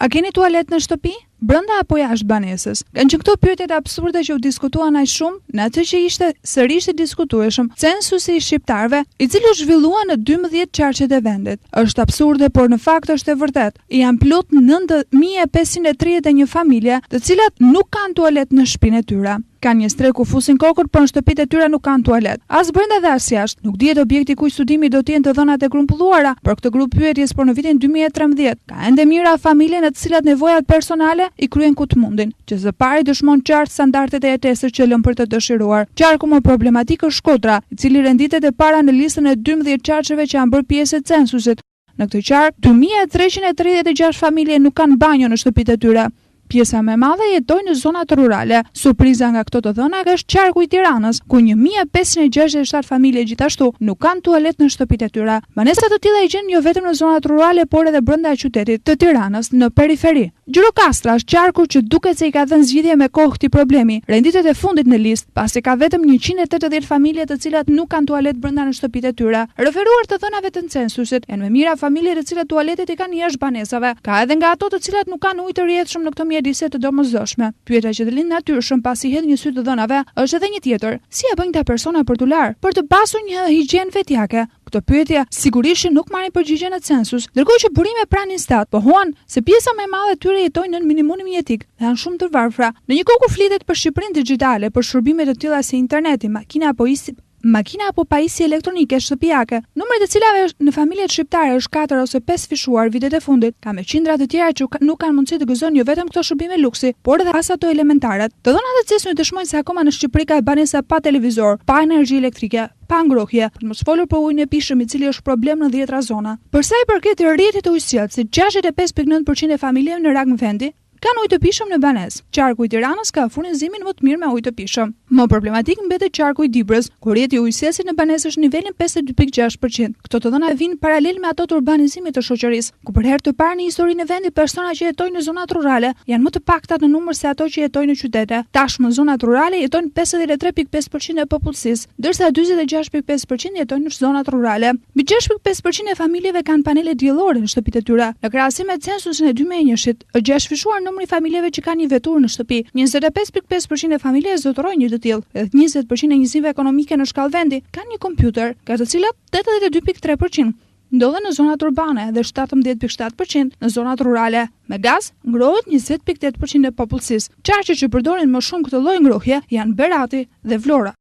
A keni tualet në shtëpi? Brenda apo jashtë banesës? Kanë që këto pyetjet absurde që u diskutuan aq shumë në atë që ishte sërish i diskutueshëm censusi i shqiptarëve, i cili u zhvillua në 12 qarqet e vendit. Është absurde, por në fakt është e vërtet. Janë plot 9531 familje, të cilat nuk kanë tualet në shtëpinë e tyre. Kanë një strek ku fusin kokën, por në shtëpitë e tyre nuk kanë tualet. As brenda dhe as jashtë. Nuk dihet objekti ku studimi do të jenë të dhënat e grumbulluara për këtë grup pyetjes, por në vitin 2013 ka ende mira familje në të cilat nevojat personale i kryen ku të mundin, që së pari dëshmon qartë standardet e jetesës që lën për të dëshiruar. Qarku më problematik është Shkodra, i cili renditet e para në listën e 12 qarqeve që janë bërë pjesë e censusit. Në këtë qark, 2336 familje nuk kanë banjo në shtëpitë e tyre. Pjesa më e madhe jetojnë në zonat rurale. Surpriza nga këto të dhëna është qarku i Tiranës, ku 1567 familje gjithashtu nuk kanë tualet në shtëpitë e tyre. Banesa të tilla i gjen jo vetëm në zonat rurale, por edhe brenda qytetit të Tiranës, në periferi. Gjirokastra është qarku që duket se i ka dhënë zgjidhje me kohë këtij problemi. Renditet e fundit në listë, pasi ka vetëm 180 familje të cilat nuk kanë tualet brenda në shtëpitë e tyre. Referuar të dhënave të censusit, janë më mira familje të cilat tualetet i kanë jashtë banesave. Ka edhe nga ato të cilat nuk kanë ujë të rrjedhshëm në këto mjedise të domosdoshme. Pyetja që të lind natyrshëm pasi hedh një sy të dhënave është edhe një tjetër. Si e bëjnë këta persona për t'u larë, për të pasur një higjenë vetjake? Këto pyetje sigurisht nuk marrin përgjigje në census, ndërkohë që burime pranë Instat pohuan se pjesa më e madhe e tyre jetojnë në minimumin jetik dhe janë shumë të varfra. Në një kohë kur flitet për Shqipërinë digjitale, për shërbime të tilla si interneti, makina apo pajisje elektronike shtëpiake, numri të cilave në familjet shqiptare është 4 ose 5 fishuar vitet e fundit, ka me qindra të tjera që nuk kanë mundësi të gëzojnë jo vetëm këto shërbime luksi, por edhe as ato elementaret. Të dhënat e censusit dëshmojnë se akoma në Shqipëri ka banesa pa televizor, pa energji elektrike, pa ngrohje, për mos folur për ujin e pishëm i cili është problem në 10 zona. Për sa i përket rrjetit të ujësjellë, si 65.9% e familjeve në rang vendi kanë ujë të pishëm në banesë. Qarku i Tiranës ka furnizimin më të mirë me ujë të pishëm. Më problematik mbetet qarku i Dibrës, ku rrjeti i ujësjellësit në banesë është në nivelin 52.6%. Këto të dhëna vijnë paralel me ato të urbanizimit të shoqërisë, ku për herë të parë në historinë e vendit persona që jetojnë në zonat rurale janë më të pakta në numër se ato që jetojnë në qytete. Tashmë në zonat rurale jetojnë 53.5% e popullsisë, ndërsa 46.5% jetojnë në zonat rurale. Mbi 6.5% e familjeve kanë panele diellore në shtëpitë e tyre. Në krahasim me censusin e 2001-shit, është gjashtë numri familjeve që kanë një veturë në shtëpi. 25.5% e familjeve zotërojnë një të tillë, edhe 20% e njësive ekonomike në shkallë vendi kanë një kompjuter, ka të cilat 82.3% ndodhen në zonat urbane dhe 17.7% në zonat rurale. Me gaz ngrohet 20.8% e popullsisë. Qarqet që përdorin më shumë këtë lloj ngrohje janë Berati dhe Vlora.